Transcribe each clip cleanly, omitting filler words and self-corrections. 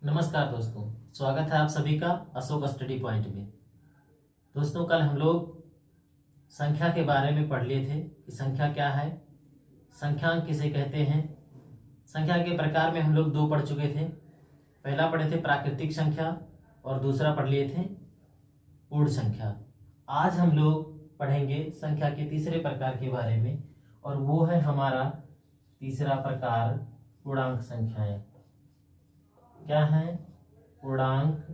नमस्कार दोस्तों, स्वागत है आप सभी का अशोक स्टडी पॉइंट में। दोस्तों, कल हम लोग संख्या के बारे में पढ़ लिए थे कि संख्या क्या है, संख्यांक किसे कहते हैं। संख्या के प्रकार में हम लोग दो पढ़ चुके थे। पहला पढ़े थे प्राकृतिक संख्या और दूसरा पढ़ लिए थे पूर्ण संख्या। आज हम लोग पढ़ेंगे संख्या के तीसरे प्रकार के बारे में, और वो है हमारा तीसरा प्रकार पूर्णांक संख्याएं। क्या है? पूर्णांक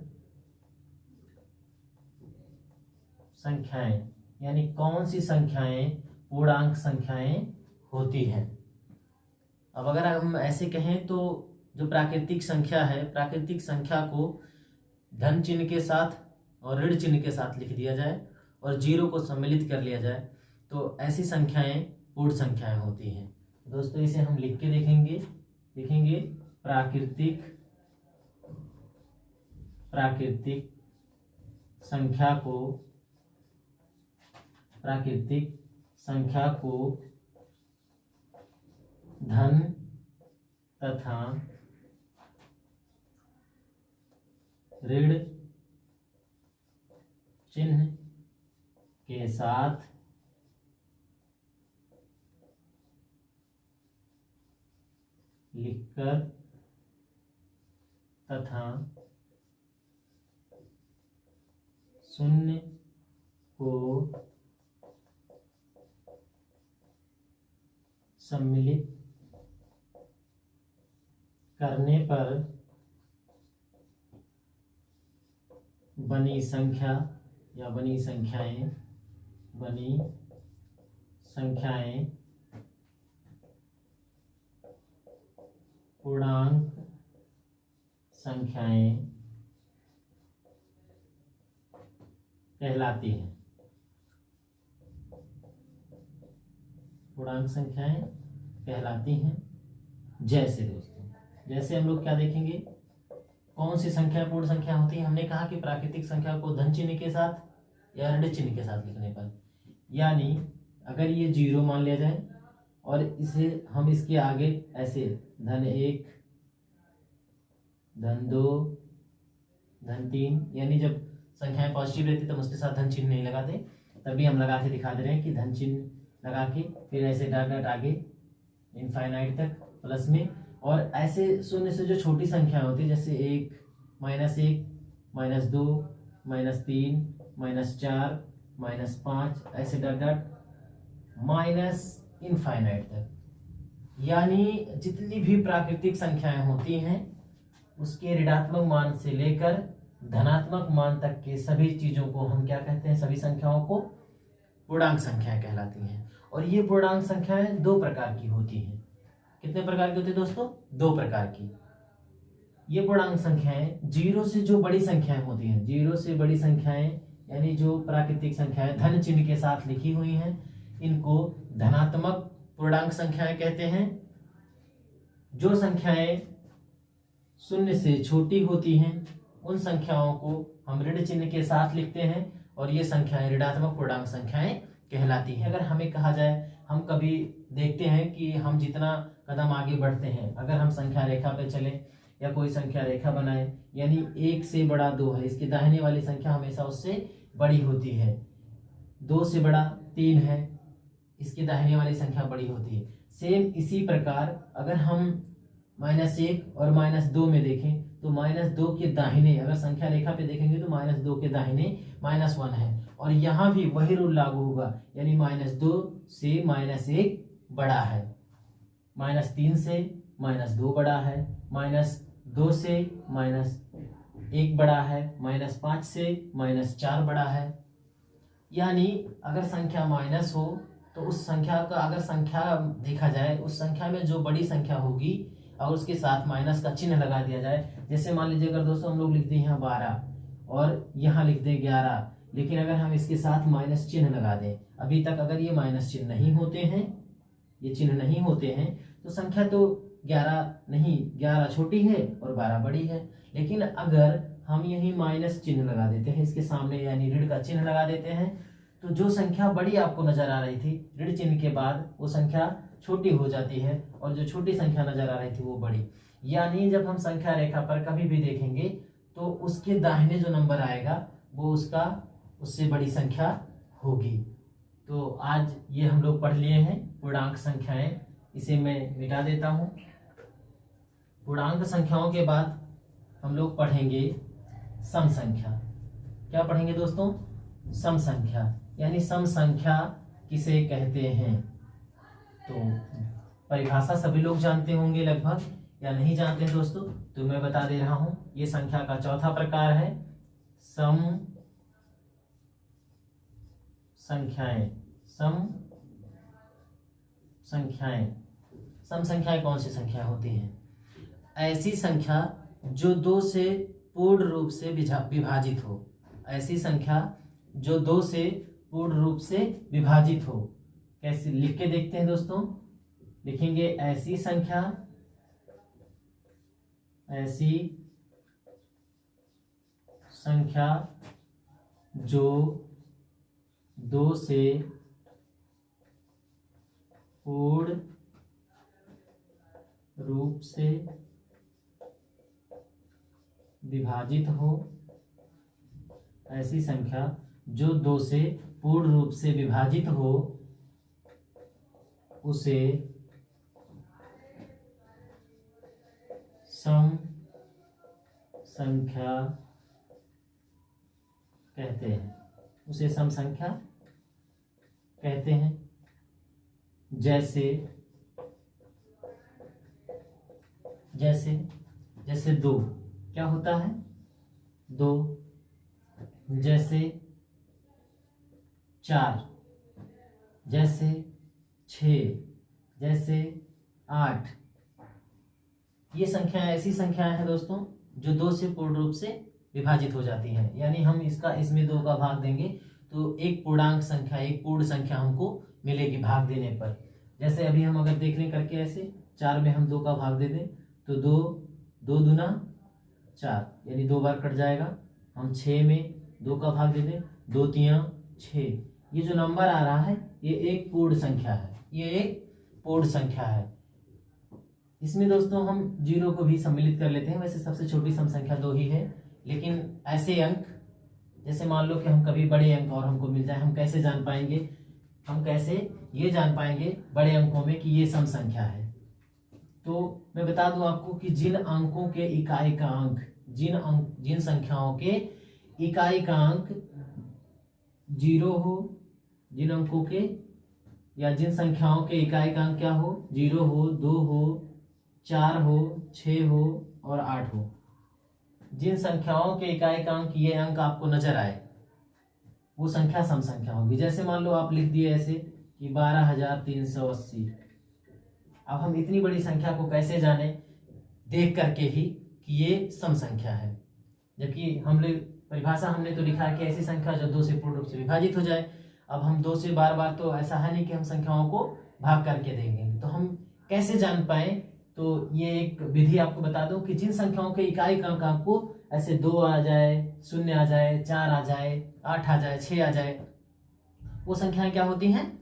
संख्याएं, यानी कौन सी संख्याएं पूर्णांक संख्याएं होती हैं। अब अगर हम ऐसे कहें तो जो प्राकृतिक संख्या है, प्राकृतिक संख्या को धन चिन्ह के साथ और ऋण चिन्ह के साथ लिख दिया जाए और जीरो को सम्मिलित कर लिया जाए तो ऐसी संख्याएं पूर्ण संख्याएं होती हैं। दोस्तों, इसे हम लिख के देखेंगे प्राकृतिक संख्या को धन तथा ऋण चिन्ह के साथ लिखकर तथा शून्य को सम्मिलित करने पर बनी संख्या या बनी संख्याएं पूर्णांक संख्याएं कहलाती हैं। पूर्णांक संख्याएं कहलाती हैं। जैसे हम लोग क्या देखेंगे, कौन सी संख्या पूर्ण संख्या होती है। हमने कहा कि प्राकृतिक संख्या को धन चिन्ह के साथ या ऋण चिन्ह के साथ लिखने पर, यानी अगर ये जीरो मान लिया जाए और इसे हम इसके आगे ऐसे धन 1, धन 2, धन 3, यानी जब संख्याएं पॉजिटिव रहती तब उसके साथ धन चिन्ह नहीं लगाते, तभी हम लगा के दिखा दे रहे हैं कि धन चिन्ह लगा के फिर ऐसे डॉट डॉट आगे इनफाइनाइट तक प्लस में, और ऐसे शून्य से जो छोटी संख्या होती है जैसे 1, -1, -2, -3, -4, -5, ऐसे डॉट डॉट माइनस इनफाइनाइट तक, यानी जितनी भी प्राकृतिक संख्याएं होती हैं उसके ऋणात्मक मान से लेकर धनात्मक मान तक के सभी चीजों को हम क्या कहते हैं, सभी संख्याओं को पूर्णांक संख्याएं कहलाती हैं। और ये पूर्णांक संख्याएं दो प्रकार की होती हैं। कितने प्रकार की होती है दोस्तों? दो प्रकार की। ये पूर्णांक संख्याएं जीरो से जो बड़ी संख्याएं होती हैं, जीरो से बड़ी संख्याएं यानी जो प्राकृतिक संख्याएं धन चिन्ह के साथ लिखी हुई हैं, इनको धनात्मक पूर्णांक संख्याएं कहते हैं। जो संख्याएं शून्य से छोटी होती हैं उन संख्याओं को हम ऋण चिन्ह के साथ लिखते हैं और ये संख्याएं ऋणात्मक पूर्णांक संख्याएं कहलाती हैं। अगर हमें कहा जाए, हम कभी देखते हैं कि हम जितना कदम आगे बढ़ते हैं, अगर हम संख्या रेखा पे चले या कोई संख्या रेखा बनाए, यानी 1 से बड़ा 2 है, इसकी दाहिने वाली संख्या हमेशा उससे बड़ी होती है। 2 से बड़ा 3 है, इसकी दाहिने वाली संख्या बड़ी होती है। सेम इसी प्रकार अगर हम -1 और -2 में देखें तो -2 के दाहिने, अगर संख्या रेखा पे देखेंगे तो -2 के दाहिने -1 है, और यहाँ भी वही रूल लागू होगा, यानी -2 से -1 बड़ा है, -3 से -2 बड़ा है, -2 से -1 बड़ा है, -5 से -4 बड़ा है। यानी अगर संख्या माइनस हो तो उस संख्या का, अगर संख्या देखा जाए उस संख्या में जो बड़ी संख्या होगी और उसके साथ माइनस का चिन्ह लगा दिया जाए, जैसे मान लीजिए अगर दोस्तों हम लोग लिख दें यहाँ 12 और यहाँ लिख दें 11, लेकिन अगर हम इसके साथ माइनस चिन्ह लगा दें, अभी तक अगर ये माइनस चिन्ह नहीं होते हैं, ये चिन्ह नहीं होते हैं, तो संख्या तो 11 नहीं, 11 छोटी है और 12 बड़ी है। लेकिन अगर हम यही माइनस चिन्ह लगा देते हैं इसके सामने, यानी ऋण का चिन्ह लगा देते हैं, तो जो संख्या बड़ी आपको नजर आ रही थी ऋण चिन्ह के बाद वो संख्या छोटी हो जाती है और जो छोटी संख्या नजर आ रही थी वो बड़ी। यानी जब हम संख्या रेखा पर कभी भी देखेंगे तो उसके दाहिने जो नंबर आएगा वो उसका उससे बड़ी संख्या होगी। तो आज ये हम लोग पढ़ लिए हैं पूर्णांक संख्याएं, इसे मैं मिटा देता हूं। पूर्णांक संख्याओं के बाद हम लोग पढ़ेंगे सम संख्या। क्या पढ़ेंगे दोस्तों? सम संख्या, यानी सम संख्या किसे कहते हैं। तो परिभाषा सभी लोग जानते होंगे लगभग, या नहीं जानते हैं दोस्तों, तो मैं बता दे रहा हूं। ये संख्या का चौथा प्रकार है सम संख्याएं। सम संख्याएं, सम संख्याएं कौन सी संख्या होती है? ऐसी संख्या जो दो से पूर्ण रूप से विभाजित हो। ऐसी संख्या जो दो से पूर्ण रूप से विभाजित हो। कैसे लिख के देखते हैं दोस्तों? लिखेंगे ऐसी संख्या, ऐसी संख्या जो दो से पूर्ण रूप से विभाजित हो। ऐसी संख्या जो दो से पूर्ण रूप से विभाजित हो उसे सम संख्या कहते हैं। उसे सम संख्या कहते हैं। जैसे जैसे जैसे दो क्या होता है? दो। जैसे चार, जैसे 6, जैसे 8। ये संख्याएं ऐसी संख्याएं हैं दोस्तों जो दो से पूर्ण रूप से विभाजित हो जाती हैं। यानी हम इसमें 2 का भाग देंगे तो एक पूर्णांक संख्या, एक पूर्ण संख्या हमको मिलेगी भाग देने पर। जैसे अभी हम अगर देख लें करके ऐसे 4 में हम 2 का भाग दे दें तो 2 दूना 4, यानी 2 बार कट जाएगा। हम 6 में 2 का भाग दे दें, 2 तिया 6। ये जो नंबर आ रहा है ये एक पूर्ण संख्या है, ये एक पूर्ण संख्या है। इसमें दोस्तों हम 0 को भी सम्मिलित कर लेते हैं। वैसे सबसे छोटी सम संख्या 2 ही है, लेकिन ऐसे अंक जैसे मान लो कि हम कभी बड़े अंक और हमको मिल जाए, हम कैसे जान पाएंगे? हम कैसे ये जान पाएंगे बड़े अंकों में कि ये सम संख्या है? तो मैं बता दूं आपको कि जिन अंकों के इकाई का अंक, जिन संख्याओं के इकाई का अंक 0 हो, जिन अंकों के या जिन संख्याओं के इकाई का अंक क्या हो? 0 हो, 2 हो, 4 हो, 6 हो और 8 हो। जिन संख्याओं के इकाई का अंक ये अंक आपको नजर आए वो संख्या सम संख्या होगी। जैसे मान लो आप लिख दिए ऐसे कि 12,380। अब हम इतनी बड़ी संख्या को कैसे जाने? देख करके ही कि ये सम संख्या है। जबकि हमने परिभाषा हमने तो लिखा है कि ऐसी संख्या जो 2 से पूर्ण रूप से विभाजित हो जाए। अब हम 2 से बार बार तो ऐसा है नहीं कि हम संख्याओं को भाग करके देंगे, तो हम कैसे जान पाए? तो ये एक विधि आपको बता दूं कि जिन संख्याओं के इकाई का अंक आपको ऐसे 2 आ जाए, 0 आ जाए, 4 आ जाए, 8 आ जाए, 6 आ जाए, वो संख्याएं क्या होती हैं?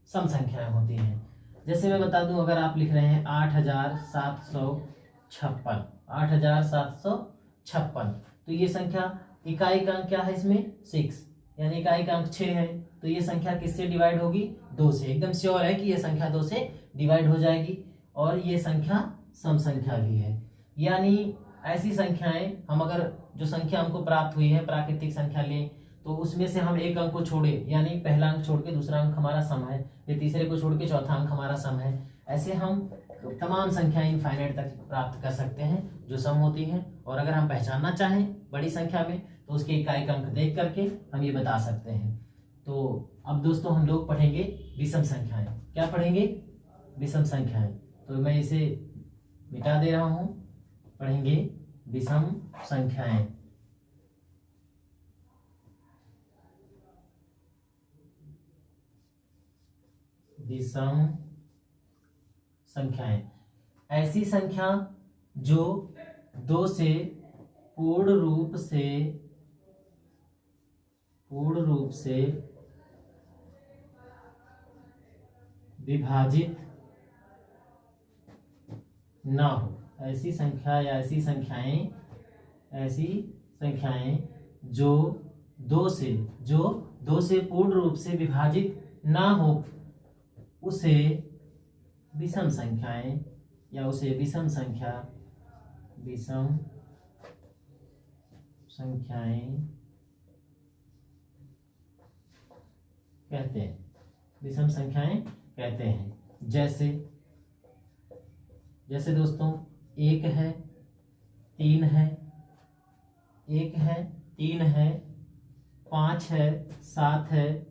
सम संख्याएं होती हैं। जैसे मैं बता दूं, अगर आप लिख रहे हैं 8,756, 8,756, तो ये संख्या इकाई का अंक क्या है इसमें? 6, यानी इकाई का अंक 6 है। तो ये संख्या किससे डिवाइड होगी? 2 से। एकदम श्योर है कि ये संख्या 2 से डिवाइड हो जाएगी और ये संख्या सम संख्या भी है। यानी ऐसी संख्याएं हम अगर जो संख्या हमको प्राप्त हुई है प्राकृतिक संख्या लें तो उसमें से हम एक अंक को छोड़े, यानी पहला अंक छोड़ के दूसरा अंक हमारा सम है, फिर तीसरे को छोड़ के चौथा अंक हमारा सम है। ऐसे हम तमाम संख्याएं इनफाइनाइट तक प्राप्त कर सकते हैं जो सम होती हैं। और अगर हम पहचानना चाहें बड़ी संख्या में तो उसके इकाई का अंक देख करके हम ये बता सकते हैं। तो अब दोस्तों हम लोग पढ़ेंगे विषम संख्याएं। क्या पढ़ेंगे? विषम संख्याएं। तो मैं इसे मिटा दे रहा हूं। पढ़ेंगे विषम संख्याएं। विषम संख्याएं ऐसी संख्या जो 2 से पूर्ण रूप से विभाजित ना हो। ऐसी संख्या या ऐसी संख्याएं जो दो से पूर्ण रूप से विभाजित ना हो उसे विषम संख्याएं या उसे विषम संख्याएं कहते हैं। विषम संख्याएं कहते हैं। जैसे दोस्तों 1 है 3 है 5 है 7 है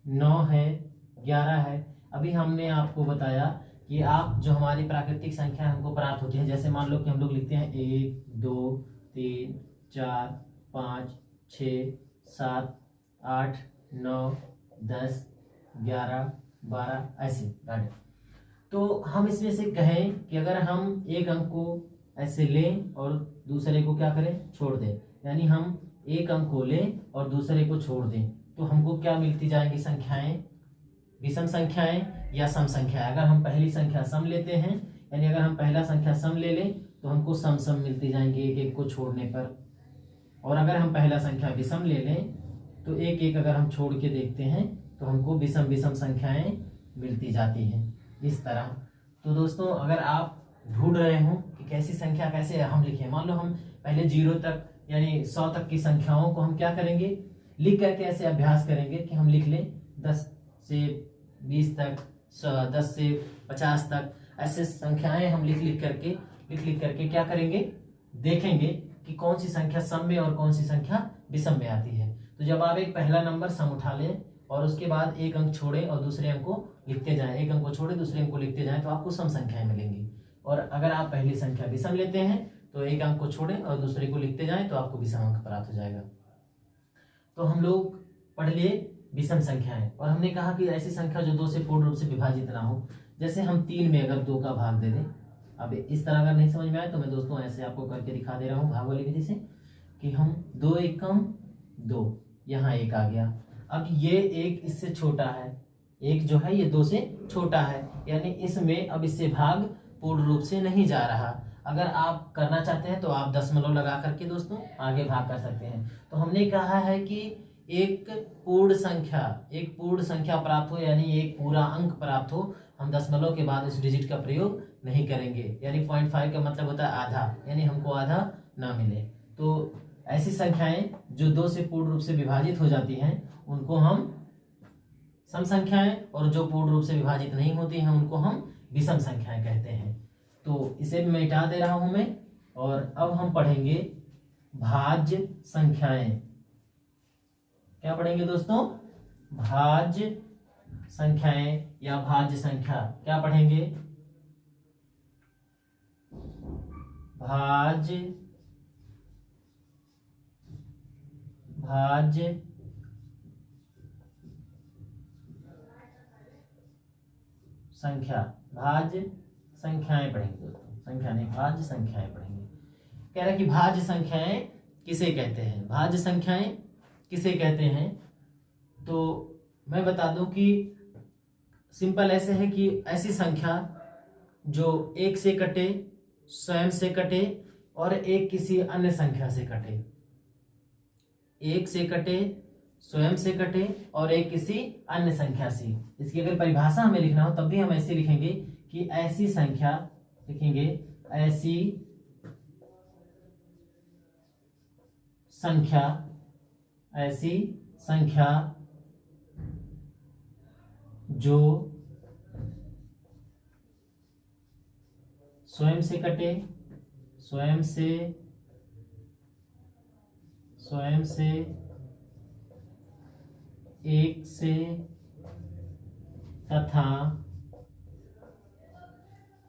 9 है 11 है। अभी हमने आपको बताया कि आप जो हमारी प्राकृतिक संख्या हमको प्राप्त होती है, जैसे मान लो कि हम लोग लिखते हैं 1 2 3 4 5 6 7 8 9 10 11 12 ऐसे गाड़े। तो हम इसमें से कहें कि अगर हम एक अंक को ऐसे लें और दूसरे को क्या करें, छोड़ दें, यानी हम एक अंक को लें और दूसरे को छोड़ दें, तो हमको क्या मिलती जाएंगी संख्याएं, विषम संख्याएं या सम संख्याएं। अगर हम पहली संख्या सम लेते हैं, यानी अगर हम पहला संख्या सम ले लें तो हमको सम सम मिलती जाएंगी एक एक को छोड़ने पर। और अगर हम पहला संख्या विषम ले लें तो एक एक अगर हम छोड़ के देखते हैं तो हमको विषम विषम संख्याएं मिलती जाती हैं इस तरह। तो दोस्तों अगर आप ढूंढ रहे हो कि कैसी संख्या कैसे हम लिखें, मान लो हम पहले 0 तक यानी 100 तक की संख्याओं को हम क्या करेंगे, लिख करके ऐसे अभ्यास करेंगे कि हम लिख लें 10 से 20 तक, 10 से 50 तक, ऐसे संख्याएं हम लिख करके क्या करेंगे, देखेंगे कि कौन सी संख्या सम में और कौन सी संख्या विषम में आती है। तो जब आप एक पहला नंबर सम उठा लें और उसके बाद एक अंक छोड़ें और दूसरे अंक को लिखते जाएं, एक अंक को छोड़े दूसरे अंक को लिखते जाएं, तो आपको सम संख्याएं मिलेंगी। और अगर आप पहली संख्या विषम लेते हैं तो एक अंक को छोड़ें और दूसरे को लिखते जाएं तो आपको विषम अंक प्राप्त हो जाएगा। तो हम लोग पढ़ लिए विषम संख्याएं, और हमने कहा कि ऐसी संख्या जो 2 से पूर्ण रूप से विभाजित ना हो। जैसे हम 3 में अगर 2 का भाग दे दें, अब इस तरह अगर नहीं समझ में आए तो मैं दोस्तों ऐसे आपको करके दिखा दे रहा हूँ भाग वाली विधि से, कि हम 2 एकम 2, यहाँ 1 आ गया। अब ये 1 इससे छोटा है, 1 जो है ये 2 से छोटा है, यानी इसमें अब इससे भाग पूर्ण रूप से नहीं जा रहा। अगर आप करना चाहते हैं तो आप दशमलव लगा करके दोस्तों आगे भाग कर सकते हैं। तो हमने कहा है कि एक पूर्ण संख्या प्राप्त हो, यानी एक पूरा अंक प्राप्त हो, हम दशमलव के बाद उस डिजिट का प्रयोग नहीं करेंगे। यानी 0.5 का मतलब होता है आधा, यानी हमको आधा ना मिले। तो ऐसी संख्याएं जो 2 से पूर्ण रूप से विभाजित हो जाती हैं उनको हम सम संख्याएं, और जो पूर्ण रूप से विभाजित नहीं होती हैं उनको हम विषम संख्याएं कहते हैं। तो इसे भी मैं मिटा दे रहा हूं मैं, और अब हम पढ़ेंगे भाज्य संख्याएं। क्या पढ़ेंगे दोस्तों, भाज्य संख्याएं या भाज्य संख्या। क्या पढ़ेंगे, भाज्य संख्या, भाज्य संख्याएं पढ़ेंगे दोस्तों, संख्या नहीं भाज्य संख्याएं पढ़ेंगे। कह रहा है कि भाज्य संख्याएं किसे कहते हैं, भाज्य संख्याएं किसे कहते हैं। तो मैं बता दूं कि सिंपल ऐसे है कि ऐसी संख्या जो 1 से कटे, स्वयं से कटे और एक किसी अन्य संख्या से कटे, 1 से कटे, स्वयं से कटे और एक किसी अन्य संख्या से। इसकी अगर परिभाषा हमें लिखना हो तब भी हम ऐसे लिखेंगे कि ऐसी संख्या, लिखेंगे ऐसी संख्या जो स्वयं से कटे, स्वयं से एक से तथा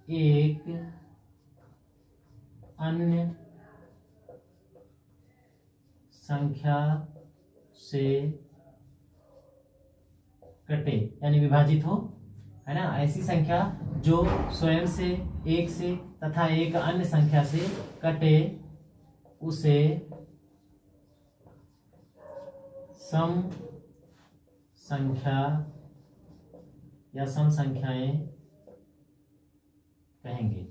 एक अन्य संख्या से कटे, यानी विभाजित हो, है ना। ऐसी संख्या जो स्वयं से, एक से तथा एक अन्य संख्या से कटे उसे सम संख्या या सम संख्याएं कहेंगे,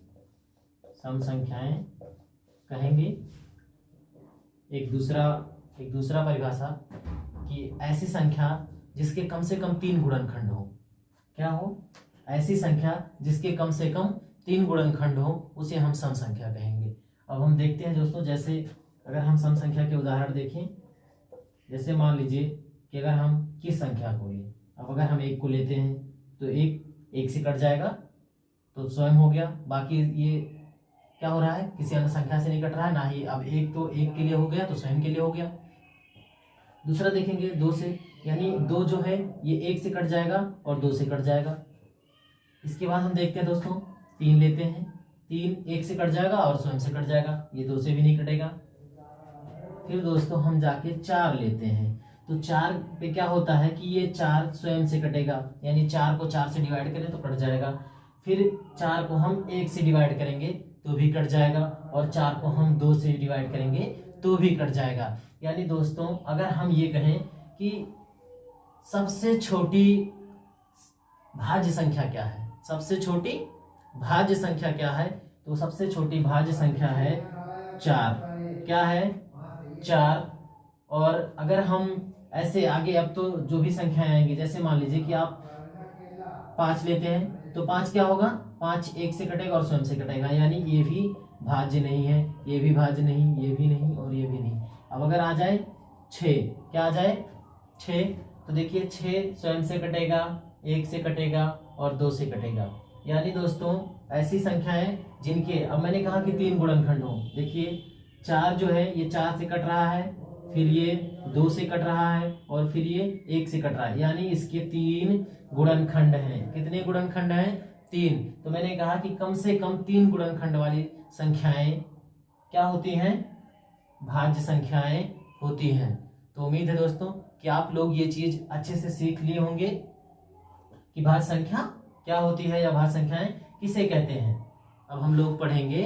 सम संख्याएं कहेंगे। एक दूसरा परिभाषा कि ऐसी संख्या जिसके कम से कम 3 गुणनखंड हो। क्या हो? ऐसी संख्या जिसके कम से कम 3 गुणनखंड हो उसे हम सम संख्या कहेंगे। अब हम देखते हैं दोस्तों, जैसे अगर हम सम संख्या के उदाहरण देखें, जैसे मान लीजिए कि अगर हम किस संख्या को लें, अब अगर हम 1 को लेते हैं तो 1 से कट जाएगा तो स्वयं हो गया। बाकी ये क्या हो रहा है, किसी अन्य संख्या से नहीं कट रहा है, ना ही अब 1 तो 1 के लिए हो गया तो स्वयं के लिए हो गया। दूसरा देखेंगे 2 से, यानी 2 जो है ये 1 से कट जाएगा और 2 से कट जाएगा। इसके बाद हम देखते हैं दोस्तों 3 लेते हैं, 3 1 से कट जाएगा और स्वयं से कट जाएगा, ये 2 से भी नहीं कटेगा। फिर दोस्तों हम जाके 4 लेते हैं, तो 4 पे क्या होता है कि ये 4 स्वयं से कटेगा, यानी 4 को 4 से डिवाइड करें तो कट जाएगा। फिर 4 को हम 1 से डिवाइड करेंगे तो भी कट जाएगा, और 4 को हम 2 से डिवाइड करेंगे तो भी कट जाएगा। यानी दोस्तों अगर हम ये कहें कि सबसे छोटी भाज्य संख्या क्या है, सबसे छोटी भाज्य संख्या क्या है, तो सबसे छोटी भाज्य संख्या है 4। क्या है? 4। और अगर हम ऐसे आगे, अब तो जो भी संख्याएं आएंगी, जैसे मान लीजिए कि आप 5 लेते हैं तो 5 क्या होगा, 5 1 से कटेगा और स्वयं से कटेगा, यानी ये भी भाज्य नहीं है, ये भी भाज्य नहीं, ये भी नहीं और ये भी नहीं। अब अगर आ जाए 6, क्या आ जाए 6, तो देखिए 6 स्वयं से कटेगा, 1 से कटेगा और 2 से कटेगा। यानी दोस्तों ऐसी संख्याएं जिनके, अब मैंने कहा कि 3 गुणनखंड हो, देखिए 4 जो है ये 4 से कट रहा है, फिर ये 2 से कट रहा है और फिर ये 1 से कट रहा है, यानी इसके 3 गुणनखंड हैं। कितने गुणनखंड हैं? 3। तो मैंने कहा कि कम से कम 3 गुणनखंड वाली संख्याएं क्या होती हैं, भाज्य संख्याएं होती हैं। तो उम्मीद है दोस्तों कि आप लोग ये चीज अच्छे से सीख लिए होंगे कि भाज्य संख्या क्या होती है या भाज्य संख्याएं किसे कहते हैं। अब हम लोग पढ़ेंगे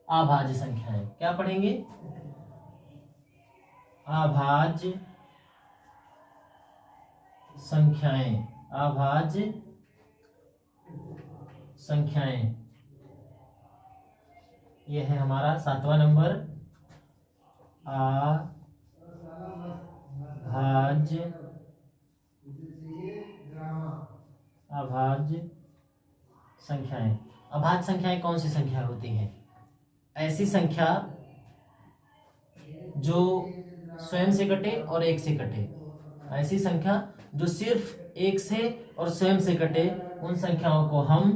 अभाज्य संख्याएं। क्या पढ़ेंगे? अभाज्य संख्याएं। अभाज्य संख्याएं, ये है हमारा 7वां नंबर, अभाज्य संख्याएं। अभाज्य संख्याएं कौन सी संख्या होती हैं? ऐसी संख्या जो स्वयं से कटे और 1 से कटे, ऐसी संख्या जो सिर्फ 1 से और स्वयं से कटे, उन संख्याओं को हम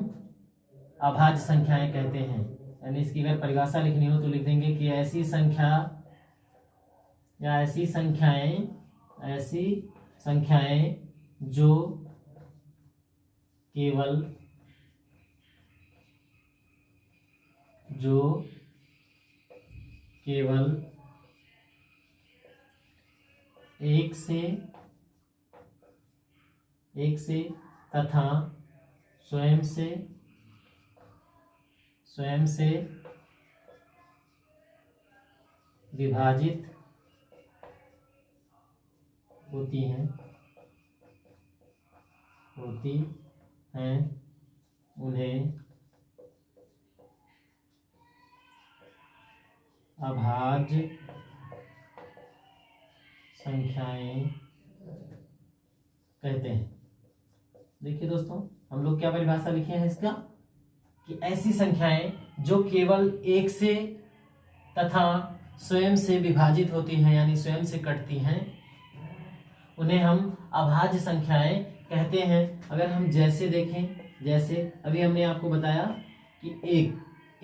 अभाज्य संख्याएं कहते हैं। यानी इसकी अगर परिभाषा लिखनी हो तो लिख देंगे कि ऐसी संख्या या ऐसी संख्याएं जो केवल 1 से तथा स्वयं से विभाजित होती हैं उन्हें अभाज्य संख्याएं कहते हैं। देखिए दोस्तों हम लोग क्या परिभाषा लिखे हैं इसका, कि ऐसी संख्याएं जो केवल 1 से तथा स्वयं से विभाजित होती हैं, यानी स्वयं से कटती हैं, उन्हें हम अभाज्य संख्याएं कहते हैं। अगर हम जैसे देखें, जैसे अभी हमने आपको बताया कि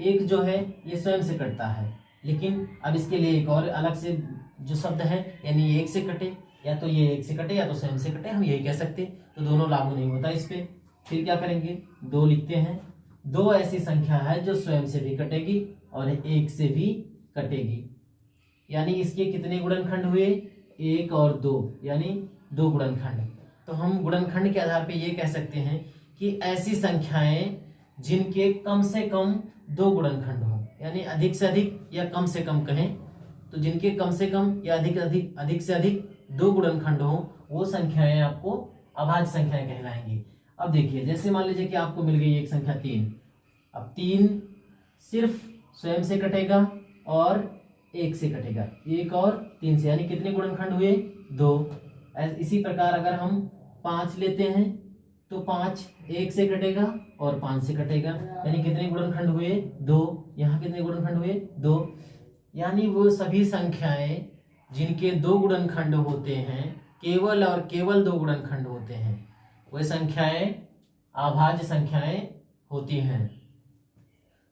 एक जो है ये स्वयं से कटता है, लेकिन अब इसके लिए एक और अलग से जो शब्द है, यानी 1 से कटे, या तो ये 1 से कटे या तो स्वयं से कटे, हम यही कह सकते, तो दोनों लागू नहीं होता इस पे। फिर क्या करेंगे, 2 लिखते हैं। 2 ऐसी संख्या है जो स्वयं से भी कटेगी और 1 से भी कटेगी, यानी इसके कितने गुणनखंड हुए, 1 और 2, यानी 2 गुणनखंड। तो हम गुणनखंड के आधार पे ये कह सकते हैं कि ऐसी संख्याएं जिनके कम से कम 2 गुणनखंड हो, यानी अधिक से अधिक या कम से कम कहें तो जिनके कम से कम या अधिक से अधिक 2 गुणनखंड हो, वो संख्याएं आपको अभाज्य संख्याएं कहलाएंगी। अब देखिए जैसे मान लीजिए कि आपको मिल गई एक संख्या 3, अब 3 सिर्फ स्वयं से कटेगा और 1 से कटेगा, 1 और 3 से, यानी कितने गुणनखंड हुए? 2। इसी प्रकार अगर हम 5 लेते हैं तो 5 1 से कटेगा और 5 से कटेगा, यानी कितने गुणनखंड हुए? 2। यहाँ कितने गुणनखंड हुए? 2। यानी वो सभी संख्याएं जिनके 2 गुणनखंड होते हैं, केवल और केवल 2 गुणनखंड होते हैं, वे संख्याएं अभाज्य संख्याएं होती हैं।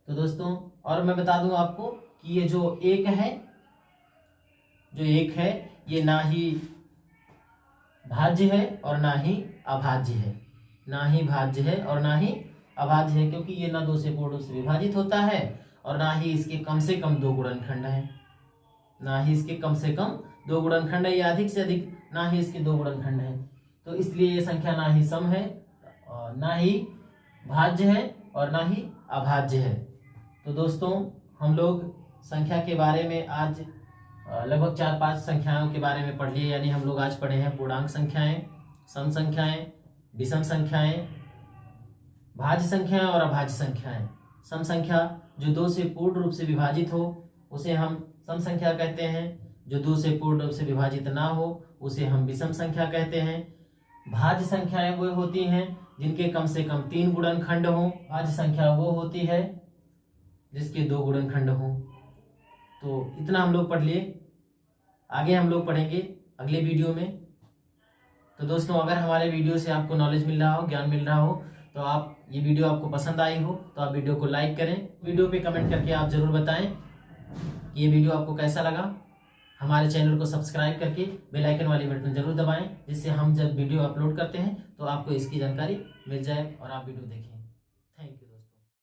तो दोस्तों और मैं बता दूं आपको कि ये जो 1 है ये ना ही भाज्य है और ना ही अभाज्य है, ना ही भाज्य है और ना ही अभाज्य है, क्योंकि ये ना 2 से पूर्ण रूप से विभाजित होता है और ना ही इसके कम से कम 2 गुणनखंड है, ना ही इसके कम से कम 2 गुणनखंड है, या अधिक से अधिक ना ही इसके 2 गुणनखंड है। तो इसलिए ये संख्या ना ही सम है, ना ही भाज्य है और ना ही अभाज्य है। तो दोस्तों हम लोग संख्या के बारे में आज लगभग 4-5 संख्याओं के बारे में पढ़ लिए, यानी हम लोग आज पढ़े हैं पूर्णांक संख्याएं, सम संख्याएं, विषम संख्याएं, भाज्य संख्याएं और अभाज्य संख्याएं। सम संख्या जो 2 से पूर्ण रूप से विभाजित हो उसे हम सम संख्या कहते हैं, जो 2 से पूर्ण रूप से विभाजित ना हो उसे हम विषम संख्या कहते हैं। भाज्य संख्याएं वो होती हैं जिनके कम से कम 3 गुणनखंड हो। भाज्य संख्या वो होती है जिसके 2 गुणनखंड हो। तो इतना हम लोग पढ़ लिए, आगे हम लोग पढ़ेंगे अगले वीडियो में। तो दोस्तों अगर हमारे वीडियो से आपको नॉलेज मिल रहा हो, ज्ञान मिल रहा हो, तो आप ये वीडियो आपको पसंद आई हो तो आप वीडियो को लाइक करें। वीडियो पे कमेंट करके आप जरूर बताएं कि ये वीडियो आपको कैसा लगा। हमारे चैनल को सब्सक्राइब करके बेल आइकन वाली बटन जरूर दबाएं, जिससे हम जब वीडियो अपलोड करते हैं तो आपको इसकी जानकारी मिल जाए और आप वीडियो देखें।